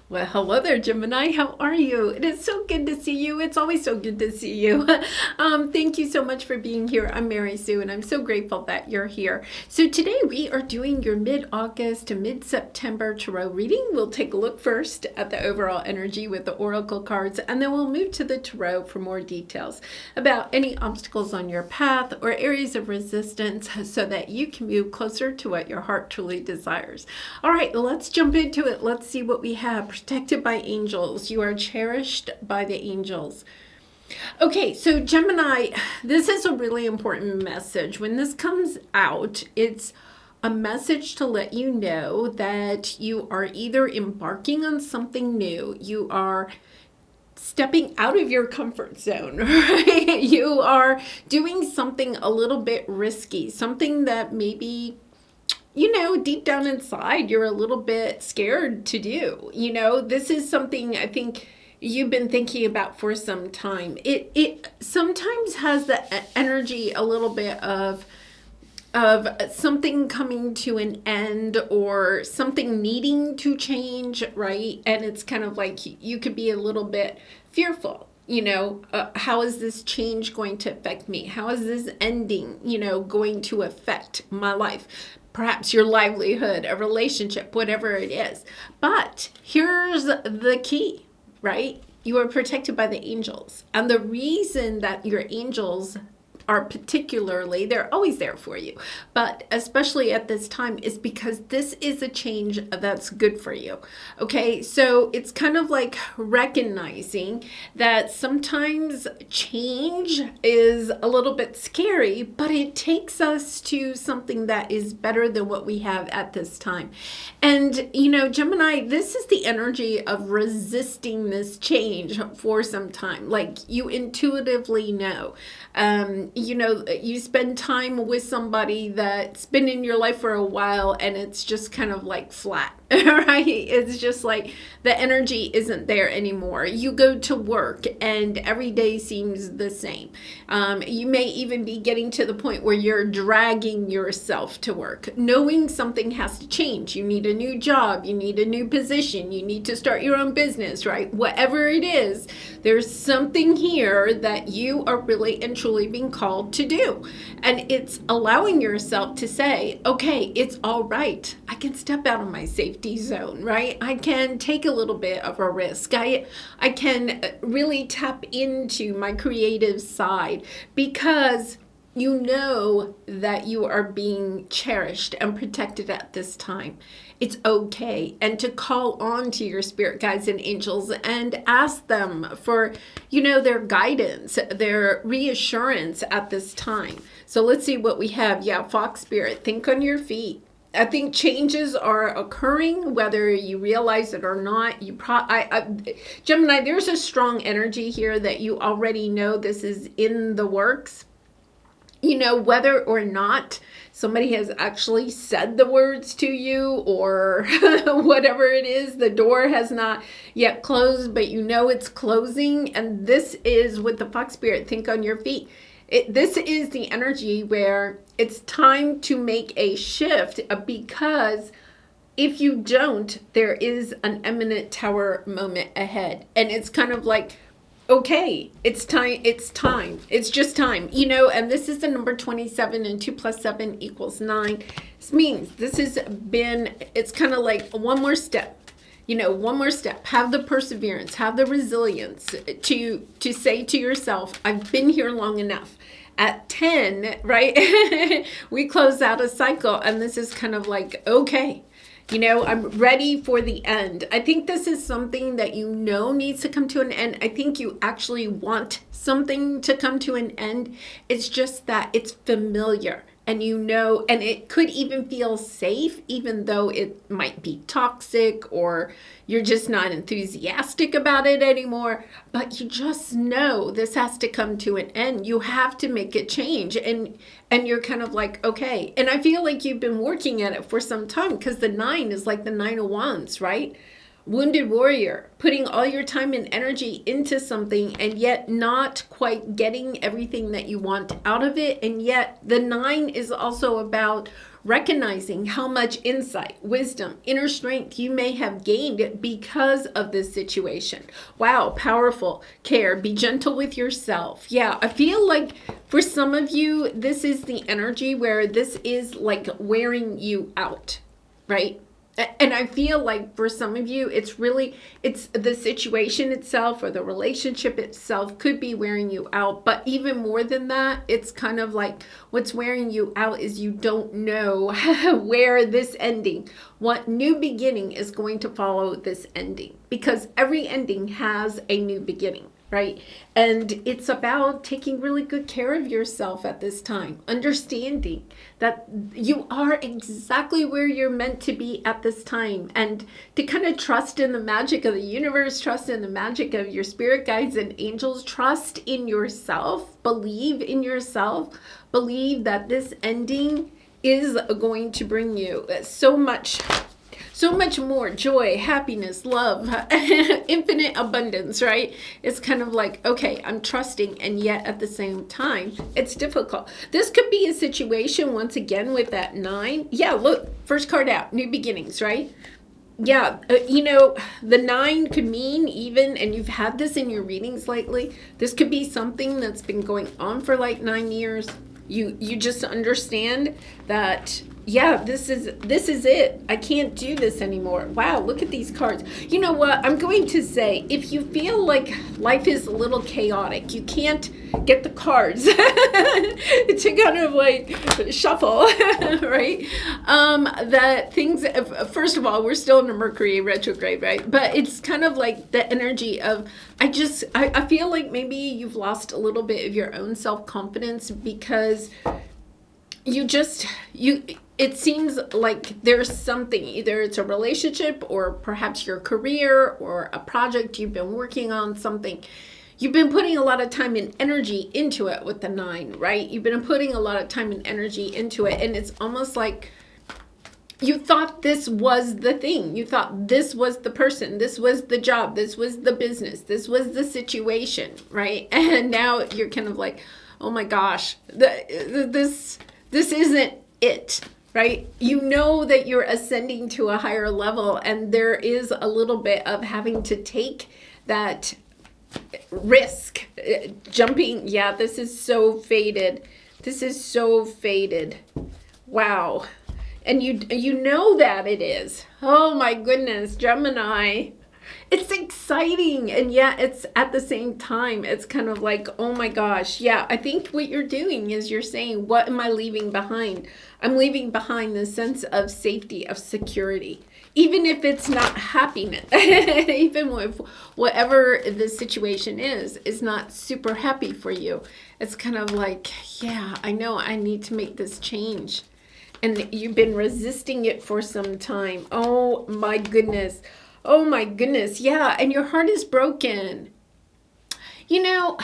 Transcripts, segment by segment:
Well, hello there, Gemini. How are you? It is so good to see you. It's always so good to see you. Thank you so much for being here. I'm Mary Sue, and I'm so grateful that you're here. So today we are doing your mid-August to mid-September tarot reading. We'll take a look first at the overall energy with the oracle cards, and then we'll move to the tarot for more details about any obstacles on your path or areas of resistance so that you can move closer to what your heart truly desires. All right, let's jump into it. Let's see what we have. Protected by angels. You are cherished by the angels. Okay, so Gemini, this is a really important message. When this comes out, it's a message to let you know that you are either embarking on something new, you are stepping out of your comfort zone, right? You are doing something a little bit risky, something that maybe deep down inside, you're a little bit scared to do. This is something I think you've been thinking about for some time. It sometimes has the energy a little bit of something coming to an end or something needing to change, right? And it's kind of like you could be a little bit fearful. How is this change going to affect me? How is this ending, going to affect my life? Perhaps your livelihood, a relationship, whatever it is. But here's the key, right? You are protected by the angels. And the reason that your angels are particularly, they're always there for you, but especially at this time is because this is a change that's good for you. Okay, so it's kind of like recognizing that sometimes change is a little bit scary, but it takes us to something that is better than what we have at this time. And Gemini, this is the energy of resisting this change for some time. Like you intuitively know. You spend time with somebody that's been in your life for a while and it's just kind of like flat, right? It's just like the energy isn't there anymore. You go to work and every day seems the same. You may even be getting to the point where you're dragging yourself to work, knowing something has to change. You need a new job, you need a new position, you need to start your own business, right? Whatever it is, there's something here that you are really and truly being called to do. And it's allowing yourself to say, okay, it's all right. I can step out of my safety zone, right? I can take a little bit of a risk. I can really tap into my creative side because you know that you are being cherished and protected at this time. It's okay. And to call on to your spirit guides and angels and ask them for, their guidance, their reassurance at this time. So let's see what we have. Yeah, Fox Spirit, think on your feet. I think changes are occurring, whether you realize it or not. Gemini, there's a strong energy here that you already know this is in the works. Whether or not somebody has actually said the words to you or whatever it is, the door has not yet closed, but it's closing. And this is with the Fox Spirit, think on your feet. This is the energy where it's time to make a shift because if you don't, there is an imminent tower moment ahead. And it's kind of like, okay, it's time, it's just time, and this is the number 27 and 2 plus 7 equals 9. This means it's kind of like one more step, have the perseverance, have the resilience to say to yourself, I've been here long enough. At 10, right, we close out a cycle and this is kind of like, okay, I'm ready for the end. I think this is something that needs to come to an end. I think you actually want something to come to an end. It's just that it's familiar and and it could even feel safe, even though it might be toxic or you're just not enthusiastic about it anymore. But you just know this has to come to an end. You have to make a change. And you're kind of like, okay. And I feel like you've been working at it for some time because the 9 is like the 9 of Wands, right? Wounded warrior, putting all your time and energy into something and yet not quite getting everything that you want out of it. And yet the 9 is also about recognizing how much insight, wisdom, inner strength you may have gained because of this situation. Wow, powerful. Care, be gentle with yourself. Yeah, I feel like for some of you, this is the energy where this is like wearing you out, right? And I feel like for some of you, it's the situation itself or the relationship itself could be wearing you out. But even more than that, it's kind of like what's wearing you out is you don't know where this ending, what new beginning is going to follow this ending. Because every ending has a new beginning. Right? And it's about taking really good care of yourself at this time, understanding that you are exactly where you're meant to be at this time, and to kind of trust in the magic of the universe, trust in the magic of your spirit guides and angels, trust in yourself, believe in yourself, believe that this ending is going to bring you so much more joy, happiness, love, infinite abundance, right? It's kind of like, okay, I'm trusting, and yet at the same time, it's difficult. This could be a situation, once again, with that 9. Yeah, look, first card out, new beginnings, right? Yeah, the 9 could mean even, and you've had this in your readings lately, this could be something that's been going on for like 9 years. You just understand that, yeah, this is it. I can't do this anymore. Wow, look at these cards. You know what? I'm going to say, if you feel like life is a little chaotic, you can't get the cards to kind of like shuffle, right? That things, first of all, we're still in a Mercury retrograde, right? But it's kind of like the energy of, I feel like maybe you've lost a little bit of your own self-confidence because it seems like there's something, either it's a relationship or perhaps your career or a project you've been working on, something. You've been putting a lot of time and energy into it with the 9, right? You've been putting a lot of time and energy into it, and it's almost like you thought this was the thing. You thought this was the person, this was the job, this was the business, this was the situation, right? And now you're kind of like, oh my gosh, this isn't it, right? You know that you're ascending to a higher level, and there is a little bit of having to take that risk, jumping. Yeah, this is so faded. This is so faded. Wow. And you know that it is. Oh my goodness, Gemini. It's exciting, and yet it's at the same time, it's kind of like, oh my gosh. Yeah, I think what you're doing is you're saying, what am I leaving behind? I'm leaving behind the sense of safety, of security. Even if it's not happiness, even if whatever the situation is not super happy for you, it's kind of like, yeah, I know I need to make this change. And you've been resisting it for some time. Oh my goodness. Oh my goodness. Yeah, and your heart is broken. Well,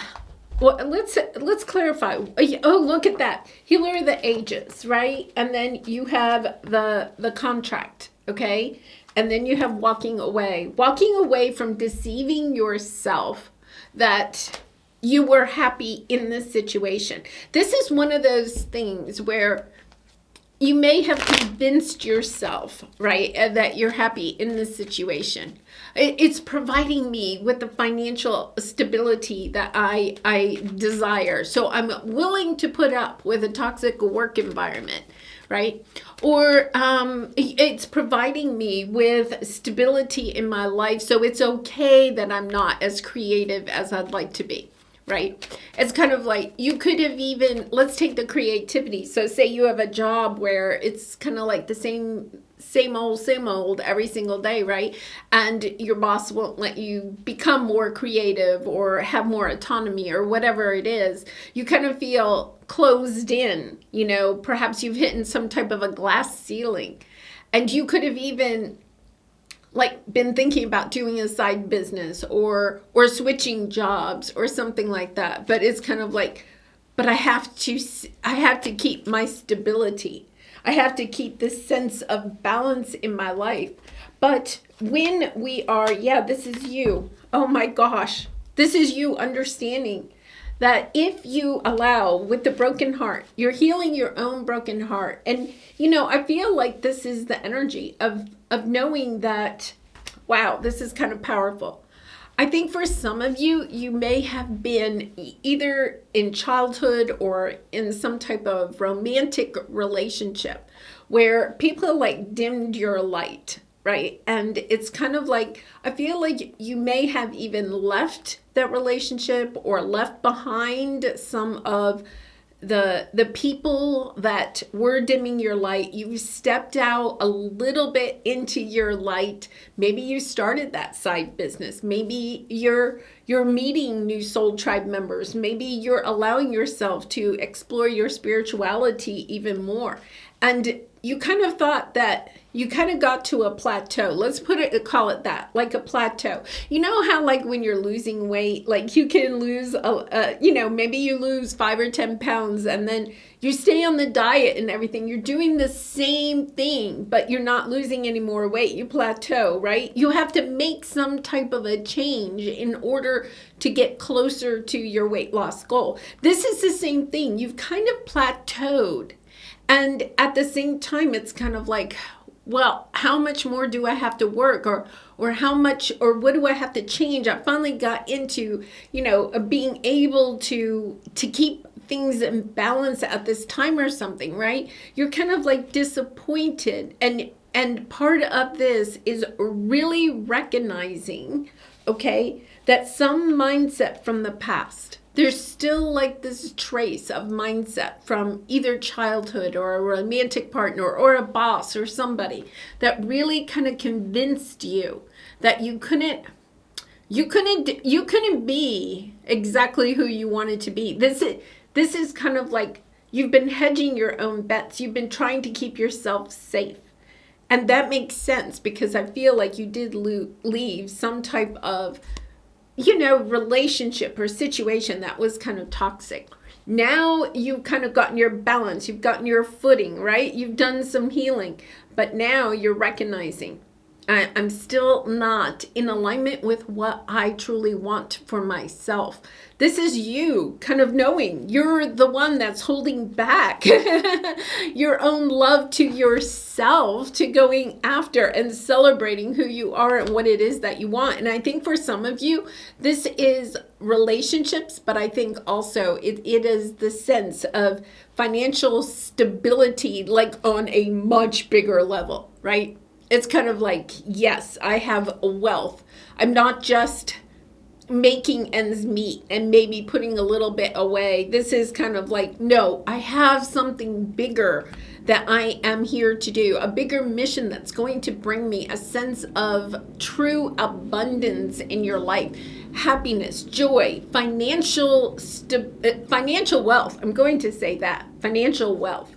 let's clarify. Oh, look at that. Healer of the ages, right? And then you have the contract, okay? And then you have walking away from deceiving yourself that you were happy in this situation. This is one of those things where you may have convinced yourself, right, that you're happy in this situation. It's providing me with the financial stability that I desire. So I'm willing to put up with a toxic work environment, right? Or it's providing me with stability in my life. So it's okay that I'm not as creative as I'd like to be. Right? It's kind of like you could have even, let's take the creativity. So say you have a job where it's kind of like the same old every single day, right? And your boss won't let you become more creative or have more autonomy or whatever it is. You kind of feel closed in, perhaps you've hit some type of a glass ceiling. And you could have even been thinking about doing a side business or switching jobs or something like that. But it's kind of like, but I have to keep my stability. I have to keep this sense of balance in my life. But when we are, this is you. Oh my gosh. This is you understanding that if you allow, with the broken heart, you're healing your own broken heart. And, I feel like this is the energy of knowing that, wow, this is kind of powerful. I think for some of you, you may have been either in childhood or in some type of romantic relationship where people like dimmed your light, right? And it's kind of like, I feel like you may have even left that relationship or left behind some of the people that were dimming your light. You stepped out a little bit into your light. Maybe you started that side business. Maybe you're meeting new soul tribe members. Maybe you're allowing yourself to explore your spirituality even more. And you kind of thought that you kind of got to a plateau. Let's call it that, like a plateau. You know how like when you're losing weight, like you can lose, maybe you lose 5 or 10 pounds and then you stay on the diet and everything. You're doing the same thing, but you're not losing any more weight. You plateau, right? You have to make some type of a change in order to get closer to your weight loss goal. This is the same thing. You've kind of plateaued. And at the same time, it's kind of like, well, how much more do I have to work, or how much, or what do I have to change? I finally got into, being able to keep things in balance at this time or something, right? You're kind of like disappointed. And part of this is really recognizing, okay, that some mindset from the past, there's still like this trace of mindset from either childhood or a romantic partner or a boss or somebody that really kind of convinced you that you couldn't be exactly who you wanted to be. This is kind of like you've been hedging your own bets. You've been trying to keep yourself safe. And that makes sense because I feel like you did leave some type of relationship or situation that was kind of toxic. Now you've kind of gotten your balance, you've gotten your footing, right? You've done some healing, but now you're recognizing I'm still not in alignment with what I truly want for myself. This is you kind of knowing you're the one that's holding back your own love to yourself, to going after and celebrating who you are and what it is that you want. And I think for some of you, this is relationships, but I think also it is the sense of financial stability, like on a much bigger level, right? It's kind of like, yes, I have wealth. I'm not just making ends meet and maybe putting a little bit away. This is kind of like, no, I have something bigger that I am here to do, a bigger mission that's going to bring me a sense of true abundance in your life, happiness, joy, financial wealth. I'm going to say that, financial wealth,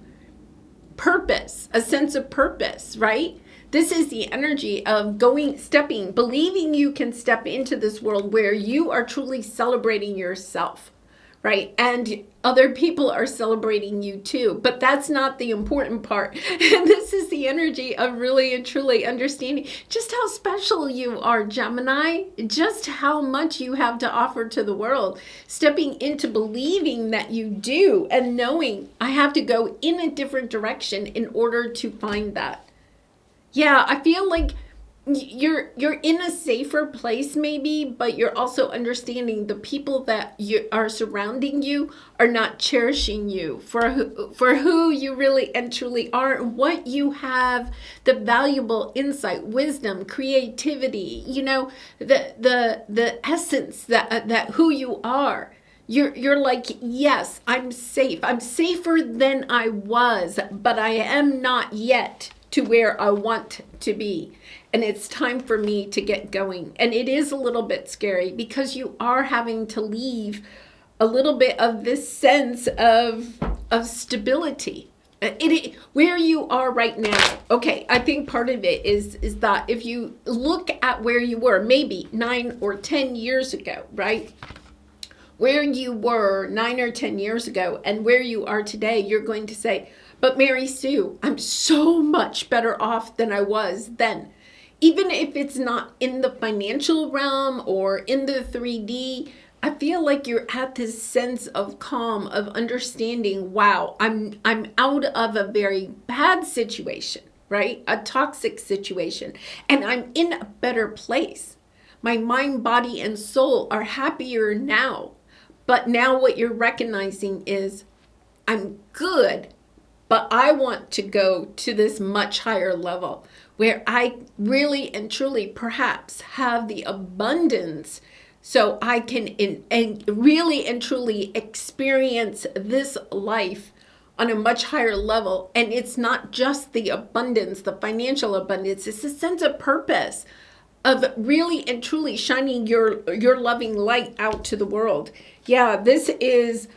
purpose, a sense of purpose, right? This is the energy of believing you can step into this world where you are truly celebrating yourself, right? And other people are celebrating you too, but that's not the important part. And this is the energy of really and truly understanding just how special you are, Gemini, just how much you have to offer to the world, stepping into believing that you do and knowing I have to go in a different direction in order to find that. Yeah, I feel like you're in a safer place maybe, but you're also understanding the people that you are surrounding you are not cherishing you for who you really and truly are, and what you have, the valuable insight, wisdom, creativity, the essence that who you are. You're like, yes, I'm safe. I'm safer than I was, but I am not yet to where I want to be. And it's time for me to get going. And it is a little bit scary because you are having to leave a little bit of this sense of stability. Where you are right now. Okay, I think part of it is that if you look at where you were maybe 9 or 10 years ago, right? Where you were 9 or 10 years ago and where you are today, you're going to say, but Mary Sue, I'm so much better off than I was then. Even if it's not in the financial realm or in the 3D, I feel like you're at this sense of calm, of understanding, wow, I'm out of a very bad situation, right? A toxic situation, and I'm in a better place. My mind, body, and soul are happier now. But now what you're recognizing is I'm good, but I want to go to this much higher level where I really and truly perhaps have the abundance so I can really and truly experience this life on a much higher level. And it's not just the abundance, the financial abundance, it's a sense of purpose of really and truly shining your loving light out to the world. Yeah, this is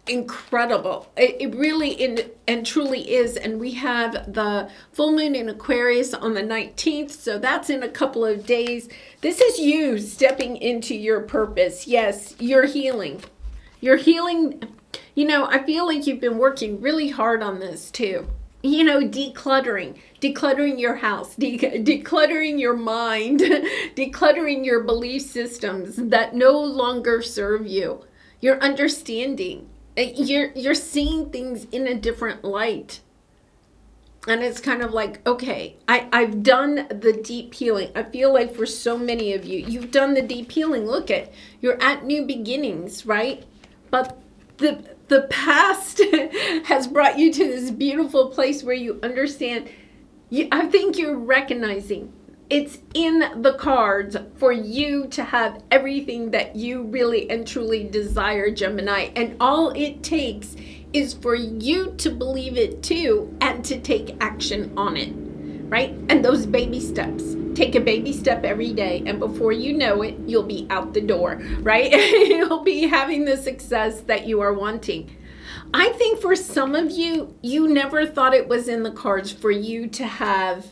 incredible. It really and truly is. And we have the full moon in Aquarius on the 19th. So that's in a couple of days. This is you stepping into your purpose. Yes, you're healing. You're healing. I feel like you've been working really hard on this too. Decluttering your house, decluttering your mind, decluttering your belief systems that no longer serve you. You're understanding. You're seeing things in a different light. And it's kind of like, okay, I've done the deep healing. I feel like for so many of you, you've done the deep healing. Look you're at new beginnings, right? But the past has brought you to this beautiful place where you understand. I think you're recognizing it's in the cards for you to have everything that you really and truly desire, Gemini. And all it takes is for you to believe it too and to take action on it, right? And those baby steps. Take a baby step every day, and before you know it, you'll be out the door, right? You'll be having the success that you are wanting. I think for some of you, you never thought it was in the cards for you to have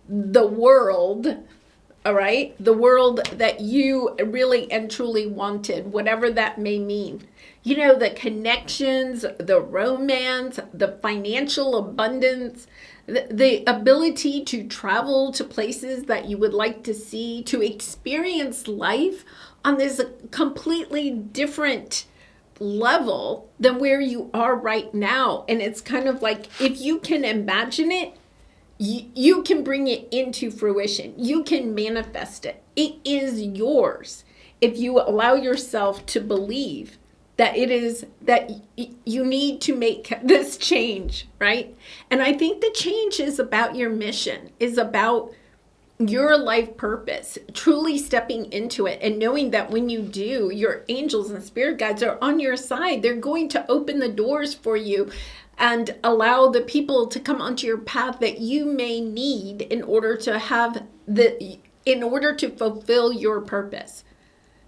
the world, all right? The world that you really and truly wanted, whatever that may mean. The connections, the romance, the financial abundance, the ability to travel to places that you would like to see, to experience life on this completely different level than where you are right now. And it's kind of like, if you can imagine it, you can bring it into fruition. You can manifest it. It is yours if you allow yourself to believe that it is, that you need to make this change, right? And I think the change is about your mission, is about your life purpose, truly stepping into it and knowing that when you do, your angels and spirit guides are on your side. They're going to open the doors for you and allow the people to come onto your path that you may need in order to fulfill your purpose.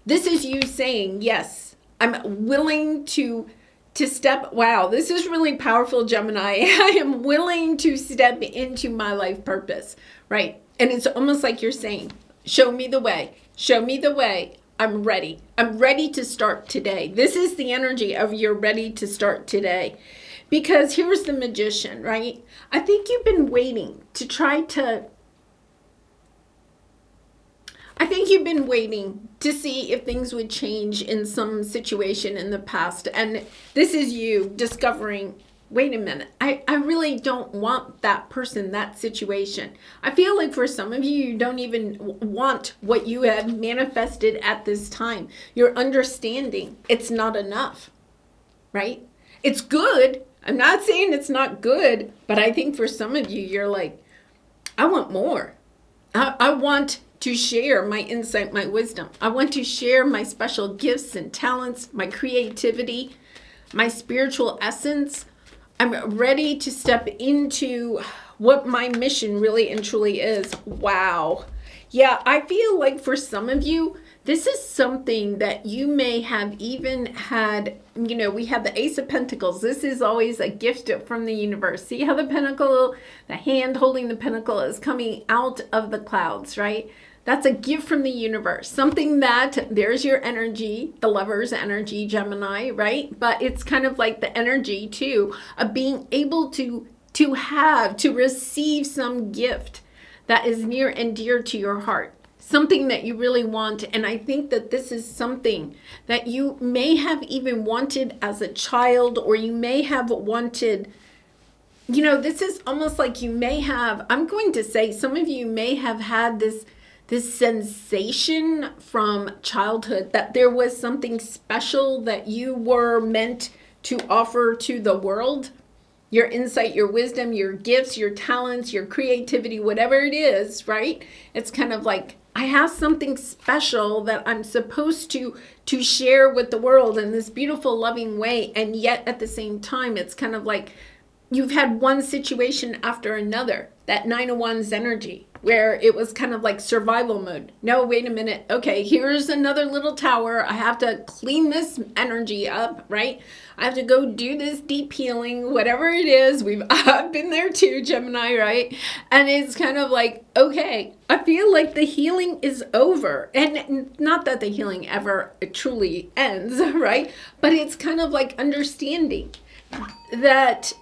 This is you saying, yes, I'm willing to step. Wow, this is really powerful, Gemini. I am willing to step into my life purpose, right? And it's almost like you're saying, show me the way. Show me the way. I'm ready. I'm ready to start today. This is the energy of you're ready to start today. Because here's the Magician, right? I think you've been waiting to see if things would change in some situation in the past. And this is you discovering, wait a minute, I really don't want that person, that situation. I feel like for some of you, you don't even want what you have manifested at this time. You're understanding it's not enough, right? It's good. I'm not saying it's not good, but I think for some of you, you're like, I want more. I want to share my insight, my wisdom. I want to share my special gifts and talents, my creativity, my spiritual essence. I'm ready to step into what my mission really and truly is. Wow. Yeah, I feel like for some of you, this is something that you may have even had, we have the Ace of Pentacles. This is always a gift from the universe. See how the pentacle, the hand holding the pentacle is coming out of the clouds, right? That's a gift from the universe. Something that, there's your energy, the lover's energy, Gemini, right? But it's kind of like the energy too of being able to receive some gift that is near and dear to your heart. something that you really want. And I think that this is something that you may have even wanted as a child, or you may have wanted, this is almost like you may have, I'm going to say some of you may have had this sensation from childhood that there was something special that you were meant to offer to the world. Your insight, your wisdom, your gifts, your talents, your creativity, whatever it is, right? It's kind of like, I have something special that I'm supposed to share with the world in this beautiful, loving way. And yet at the same time, it's kind of like you've had one situation after another, that 9 of Wands energy, where it was kind of like survival mode. No, wait a minute. Okay, here's another little tower. I have to clean this energy up, right? I have to go do this deep healing, whatever it is. I've been there too, Gemini, right? And it's kind of like, okay, I feel like the healing is over. And not that the healing ever truly ends, right? But it's kind of like understanding that,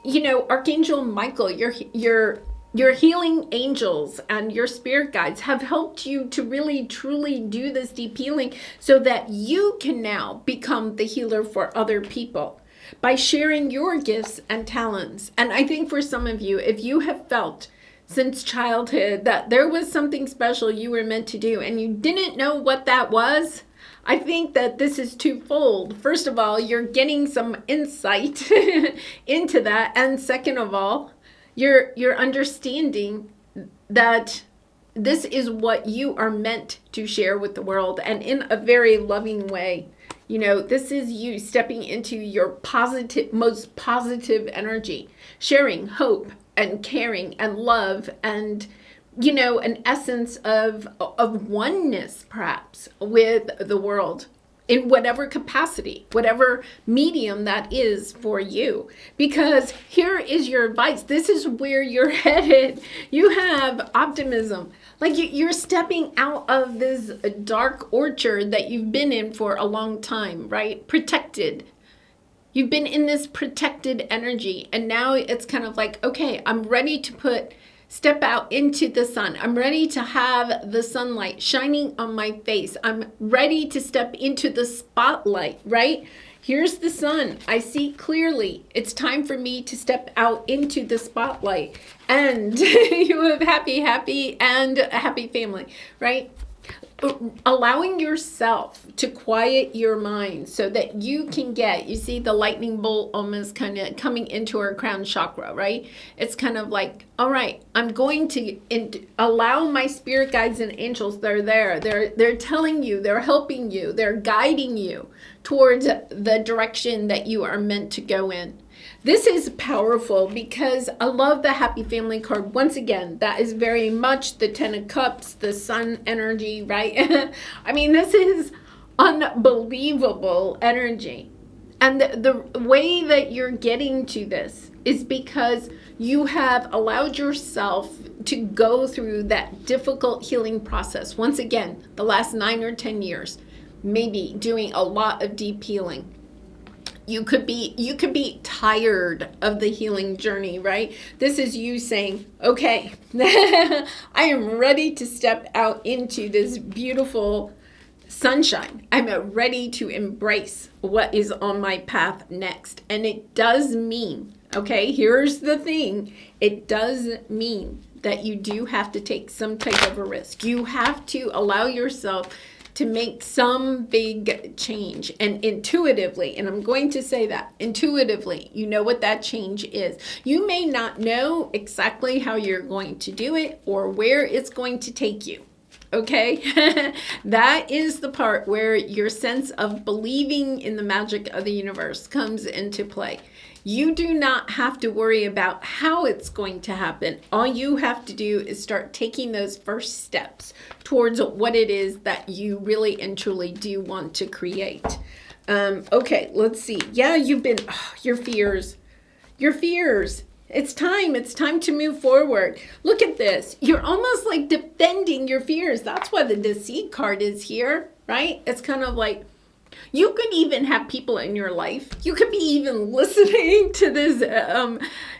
Archangel Michael, your healing angels and your spirit guides have helped you to really truly do this deep healing so that you can now become the healer for other people by sharing your gifts and talents. And I think for some of you, if you have felt since childhood that there was something special you were meant to do and you didn't know what that was, I think that this is twofold. First of all, you're getting some insight into that. And second of all, you're understanding that this is what you are meant to share with the world, and in a very loving way. This is you stepping into your most positive energy, sharing hope and caring and love and, an essence of oneness, perhaps, with the world in whatever capacity, whatever medium that is for you. Because here is your advice. This is where you're headed. You have optimism. Like you're stepping out of this dark orchard that you've been in for a long time, right? Protected. You've been in this protected energy. And now it's kind of like, okay, I'm ready to step out into the sun. I'm ready to have the sunlight shining on my face. I'm ready to step into the spotlight, right? Here's the sun. I see clearly. It's time for me to step out into the spotlight. And you have happy, and a happy family, right? Allowing yourself to quiet your mind so that you can you see the lightning bolt almost kind of coming into our crown chakra, right? It's kind of like, all right, I'm going to allow my spirit guides and angels. They're there. They're telling you, they're helping you, they're guiding you towards the direction that you are meant to go in. This is powerful because I love the happy family card. Once again, that is very much the 10 of Cups, the sun energy, right? I mean, this is unbelievable energy. And the way that you're getting to this is because you have allowed yourself to go through that difficult healing process. Once again, the last 9 or 10 years, maybe doing a lot of deep healing. You could be tired of the healing journey, right? This is you saying, okay, I am ready to step out into this beautiful sunshine. I'm ready to embrace what is on my path next. And it does mean, okay, here's the thing. It does mean that you do have to take some type of a risk. You have to allow yourself to make some big change, and intuitively, and I'm going to say that, intuitively, you know what that change is. You may not know exactly how you're going to do it or where it's going to take you, okay? That is the part where your sense of believing in the magic of the universe comes into play. You do not have to worry about how it's going to happen. All you have to do is start taking those first steps towards what it is that you really and truly do want to create. Okay, let's see. Yeah, your fears. It's time to move forward. Look at this. You're almost like defending your fears. That's why the Deceit card is here, right? It's kind of like, You could even have people in your life. You could be even listening to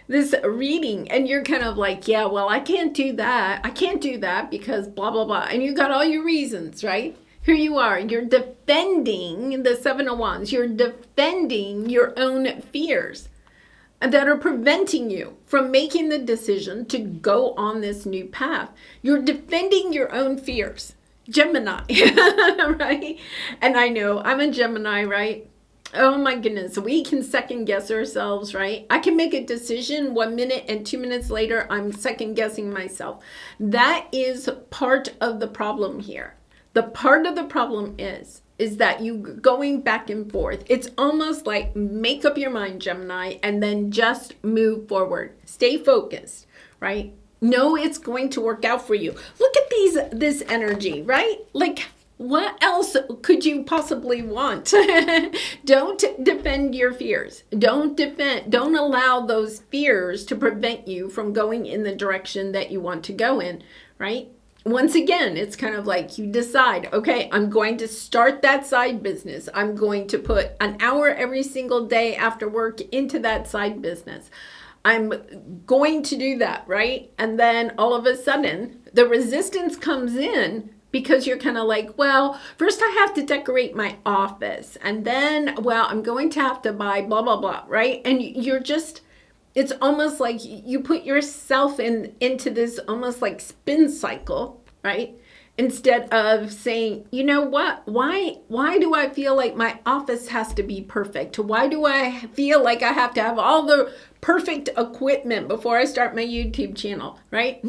this reading, and you're kind of like, yeah, well, I can't do that. I can't do that because blah blah blah. And you got all your reasons, right? Here you are. You're defending the Seven of Wands. You're defending your own fears that are preventing you from making the decision to go on this new path. You're defending your own fears. Gemini, right? And I know I'm a Gemini, right? Oh my goodness, we can second guess ourselves, right? I can make a decision 1 minute and 2 minutes later, I'm second guessing myself. That is part of the problem here. The part of the problem is that you going back and forth. It's almost like make up your mind, Gemini, and then just move forward. Stay focused, right? Know it's going to work out for you. Look at this energy, right? Like, what else could you possibly want? Don't defend your fears. Don't allow those fears to prevent you from going in the direction that you want to go in, right? Once again, it's kind of like you decide, okay, I'm going to start that side business. I'm going to put an hour every single day after work into that side business. I'm going to do that, right? And then all of a sudden, the resistance comes in because you're kind of like, well, first I have to decorate my office. And then, well, I'm going to have to buy blah, blah, blah, right? And you're just, it's almost like you put yourself into this almost like spin cycle, right? Instead of saying, you know what, why do I feel like my office has to be perfect? Why do I feel like I have to have all the perfect equipment before I start my YouTube channel, right?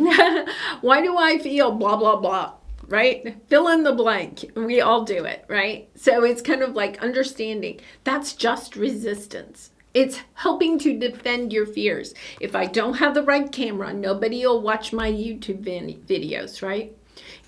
Why do I feel blah, blah, blah, right? Fill in the blank. We all do it, right? So it's kind of like understanding that's just resistance. It's helping to defend your fears. If I don't have the right camera, nobody will watch my YouTube videos, right?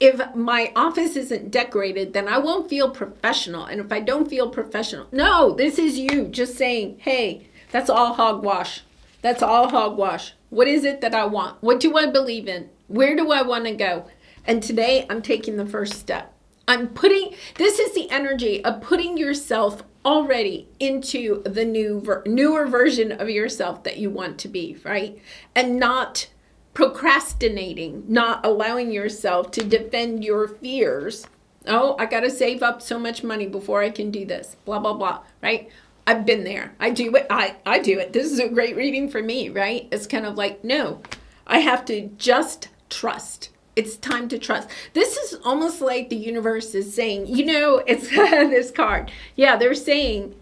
If my office isn't decorated, then I won't feel professional. And if I don't feel professional, no, this is you just saying, hey, that's all hogwash. That's all hogwash. What is it that I want? What do I believe in? Where do I want to go? And today I'm taking the first step. This is the energy of putting yourself already into the newer version of yourself that you want to be, right? And not procrastinating, not allowing yourself to defend your fears. Oh, I got to save up so much money before I can do this, blah, blah, blah, right? I've been there. I do it. I do it. This is a great reading for me, right? It's kind of like, no, I have to just trust. It's time to trust. This is almost like the universe is saying, it's this card. Yeah, they're saying,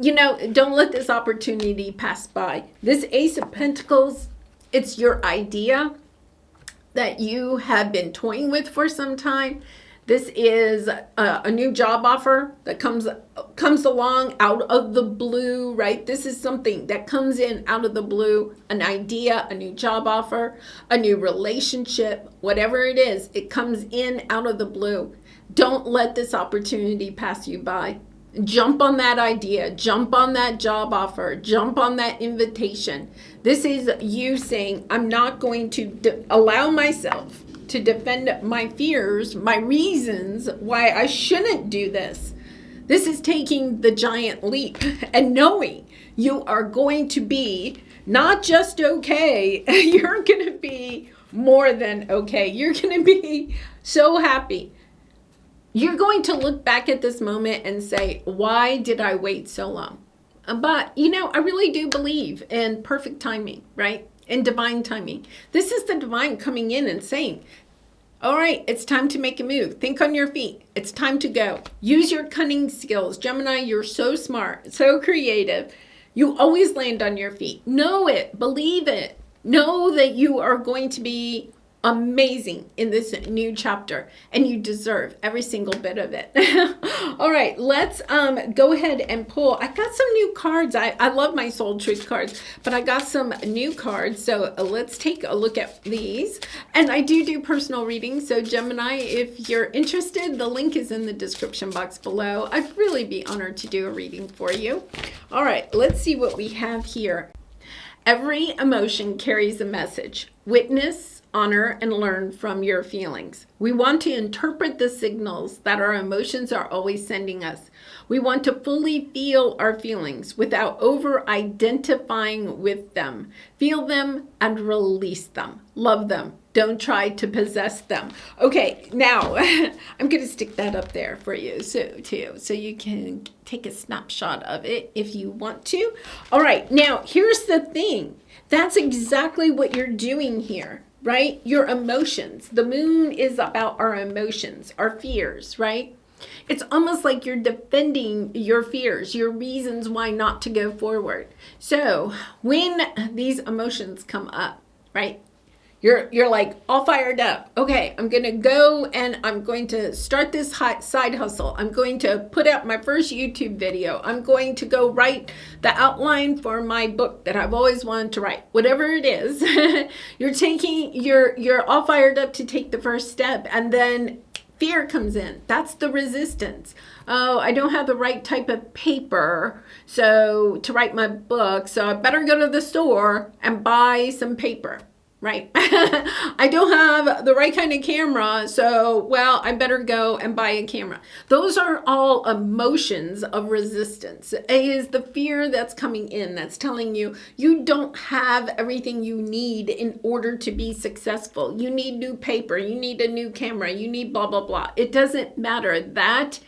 don't let this opportunity pass by. This Ace of Pentacles, it's your idea that you have been toying with for some time. This is a new job offer that comes along out of the blue, right? This is something that comes in out of the blue, an idea, a new job offer, a new relationship, whatever it is, it comes in out of the blue. Don't let this opportunity pass you by. Jump on that idea, jump on that job offer, jump on that invitation. This is you saying, I'm not going to allow myself to defend my fears, my reasons why I shouldn't do this. This is taking the giant leap and knowing you are going to be not just okay, you're going to be more than okay. You're going to be so happy. You're going to look back at this moment and say, why did I wait so long? But, I really do believe in perfect timing, right? In divine timing. This is the divine coming in and saying, all right, it's time to make a move. Think on your feet. It's time to go. Use your cunning skills. Gemini, you're so smart, so creative. You always land on your feet. Know it. Believe it. Know that you are going to be amazing in this new chapter, and you deserve every single bit of it. All right, let's go ahead and pull. I got some new cards. I love my Soul Truth cards, but I got some new cards, so let's take a look at these. And I do personal readings, so Gemini, if you're interested, the link is in the description box below. I'd really be honored to do a reading for you. All right, let's see what we have here. Every emotion carries a message. Witness honor, and learn from your feelings. We want to interpret the signals that our emotions are always sending us. We want to fully feel our feelings without over-identifying with them. Feel them and release them. Love them. Don't try to possess them. Okay, now I'm going to stick that up there for you so you can take a snapshot of it if you want to. All right, now here's the thing. That's exactly what you're doing here, right? Your emotions. The moon is about our emotions, our fears, right? It's almost like you're defending your fears, your reasons why not to go forward. So when these emotions come up, right? You're like all fired up. Okay, I'm going to go and I'm going to start this side hustle. I'm going to put out my first YouTube video. I'm going to go write the outline for my book that I've always wanted to write. Whatever it is, you're all fired up to take the first step, and then fear comes in. That's the resistance. Oh, I don't have the right type of paper to write my book, so I better go to the store and buy some paper. Right? I don't have the right kind of camera, so, well, I better go and buy a camera. Those are all emotions of resistance. It is the fear that's coming in that's telling you you don't have everything you need in order to be successful. You need new paper, you need a new camera, you need blah, blah, blah. It doesn't matter. That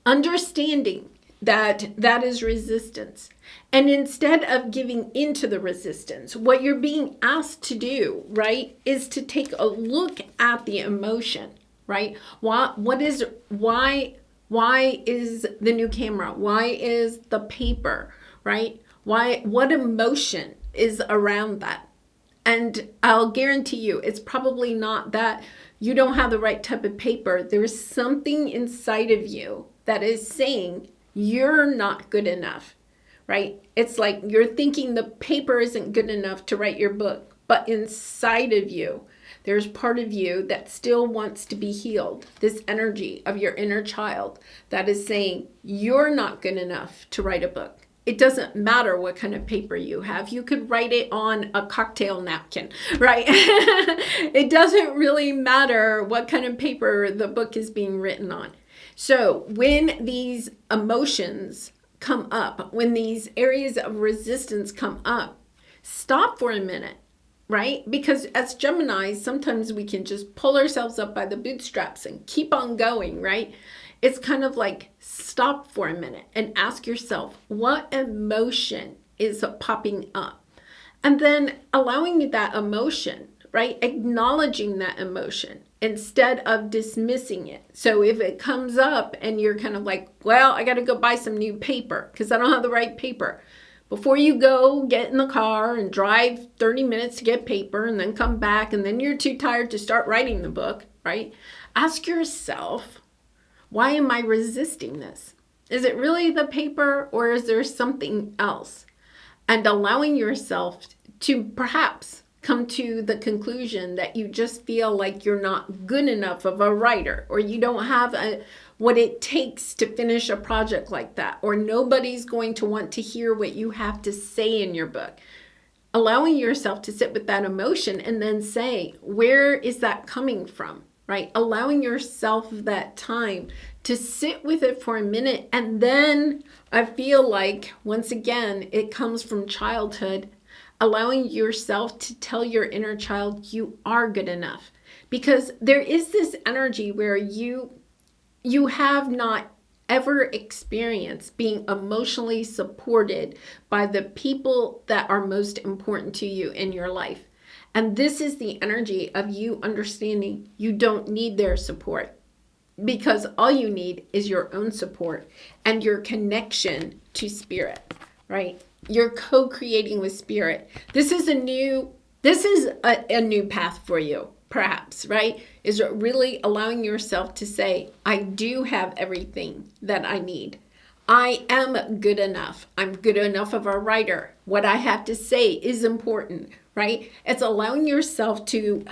understanding that is resistance. And instead of giving into the resistance, what you're being asked to do, right, is to take a look at the emotion, right? Why is the new camera? Why is the paper, right? What emotion is around that? And I'll guarantee you, it's probably not that you don't have the right type of paper. There's something inside of you that is saying you're not good enough, right? It's like you're thinking the paper isn't good enough to write your book, but inside of you, there's part of you that still wants to be healed. This energy of your inner child that is saying you're not good enough to write a book. It doesn't matter what kind of paper you have. You could write it on a cocktail napkin, right? It doesn't really matter what kind of paper the book is being written on. So when these emotions come up, when these areas of resistance come up, stop for a minute, right? Because as Geminis, sometimes we can just pull ourselves up by the bootstraps and keep on going, right? It's kind of like stop for a minute and ask yourself, what emotion is popping up? And then allowing that emotion, right? Acknowledging that emotion instead of dismissing it. So if it comes up and you're kind of like, well, I got to go buy some new paper because I don't have the right paper. Before you go get in the car and drive 30 minutes to get paper and then come back and then you're too tired to start writing the book, right? Ask yourself, why am I resisting this? Is it really the paper or is there something else? And allowing yourself to perhaps come to the conclusion that you just feel like you're not good enough of a writer, or you don't have what it takes to finish a project like that, or nobody's going to want to hear what you have to say in your book. Allowing yourself to sit with that emotion and then say, where is that coming from, right? Allowing yourself that time to sit with it for a minute. And then I feel like, once again, it comes from childhood. Allowing yourself to tell your inner child you are good enough, because there is this energy where you have not ever experienced being emotionally supported by the people that are most important to you in your life. And this is the energy of you understanding you don't need their support, because all you need is your own support and your connection to spirit, right? You're co-creating with spirit. This is a new path for you, perhaps, right? Is really allowing yourself to say, I do have everything that I need. I am good enough. I'm good enough of a writer. What I have to say is important, right? It's allowing yourself to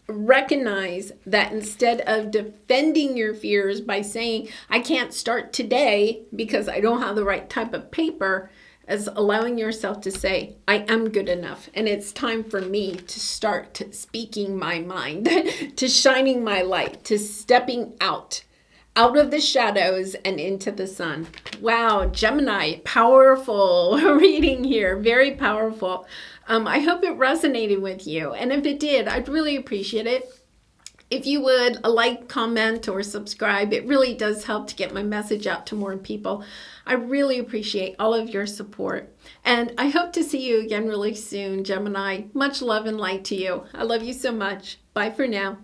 recognize that instead of defending your fears by saying, I can't start today because I don't have the right type of paper, as allowing yourself to say, I am good enough. And it's time for me to start speaking my mind, to shining my light, to stepping out of the shadows and into the sun. Wow, Gemini, powerful reading here, very powerful. I hope it resonated with you. And if it did, I'd really appreciate it if you would like, comment, or subscribe. It really does help to get my message out to more people. I really appreciate all of your support. And I hope to see you again really soon, Gemini. Much love and light to you. I love you so much. Bye for now.